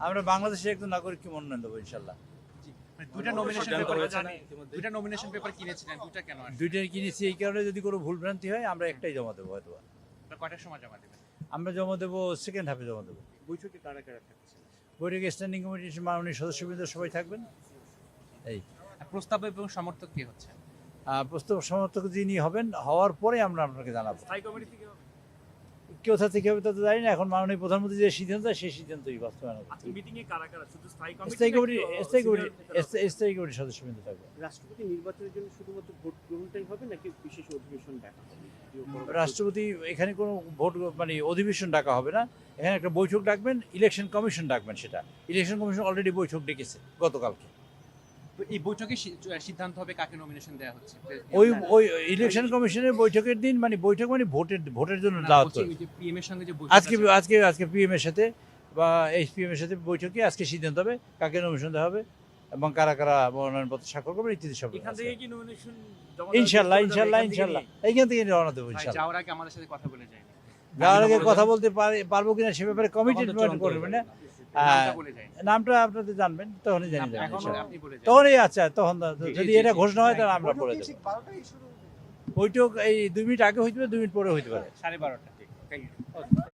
আমরা বাংলাদেশের একজন নাগরিককে মনোনয়ন দেবো ইনশাল্লাহ। দুইটা নমিনেশন পেপার কিনেছিলেন, দুইটা কেন আসছে? দুইটাই কিনেছি এই কারণে, যদি কোনো ভুল ভ্রান্তি হয় আমরা একটাই জমা দেবো হয়তো। কয়টার সময় জমা দেবেন? আমরা জমা দেবো সেকেন্ড হাফে জমা দেবো। বৈঠকে কারা কারা থাকছে? বৈঠকে স্ট্যান্ডিং কমিটির মাননীয় সদস্যবৃন্দ সবাই থাকবেন। এই প্রস্তাব এবং সমর্থক কি হচ্ছে? প্রস্তাব সমর্থক যিনি হবেন, হওয়ার পরে আমরা আপনাকে জানাবো। স্থায়ী কমিটি থেকে হবে? কোথা থেকে হবে তা তো জানি না, এখন মাননীয় প্রধানমন্ত্রী যে সিদ্ধান্ত সেই সিদ্ধান্তই বাস্তবায়ন হবে। আজকে মিটিং এ কারা কারা? শুধু স্থায়ী স্থায়ী কমিটি কমিটি? স্থায়ী কমিটির সদস্যবৃন্দ থাকবে। রাষ্ট্রপতি নির্বাচনের জন্য শুধুমাত্র ভোট গ্রহণটাই হবে নাকি বিশেষ অধিবেশন ডাকা হবে? রাষ্ট্রপতি এখানে কোনো ভোট মানে অধিবেশন ডাকা হবে না, এখানে একটা বৈঠক ডাকবেন, ইলেকশন কমিশন ডাকবেন। সেটা ইলেকশন কমিশন অলরেডি বৈঠক ডেকেছে গতকালকে। এই বৈঠকে সিদ্ধান্ত হবে কাকে নমিনেশন দেওয়া হচ্ছে? ওই ইলেকশন কমিশনের বৈঠকের দিন, মানে বৈঠক মানে ভোটের জন্য দাওয়াত করে। পিএম এর সঙ্গে যে আজকে পিএম এর সাথে বা এইচপিএম এর সাথে বৈঠকে আজকে সিদ্ধান্ত হবে কাকে নমিনেশন দেওয়া হবে এবং কারা কারা মনোনয়নপত্র স্বাক্ষর করবে ইত্যাদি সব। এখান থেকে কি নমিনেশন ইনশাল্লাহ এইখান থেকে রওনা দেবো ইনশাল্লাহ। যাওয়ার আগে আমাদের সাথে কথা বলে যায়নি? যাওয়ার আগে কথা বলতে পারবো কিনা সে ব্যাপারে কমিটমেন্ট করবেন না। নামটা আপনাদের জানবেন, তখনই জানিয়ে দেবেন ইনশাল্লাহ। তখনই আচ্ছা, তখন যদি এটা ঘোষণা হয় তাহলে আমরা বলে দেবো। বৈঠক এই 2 মিনিট আগে হইতে পারে, 2 মিনিট পরে হইতে পারে। 12:30।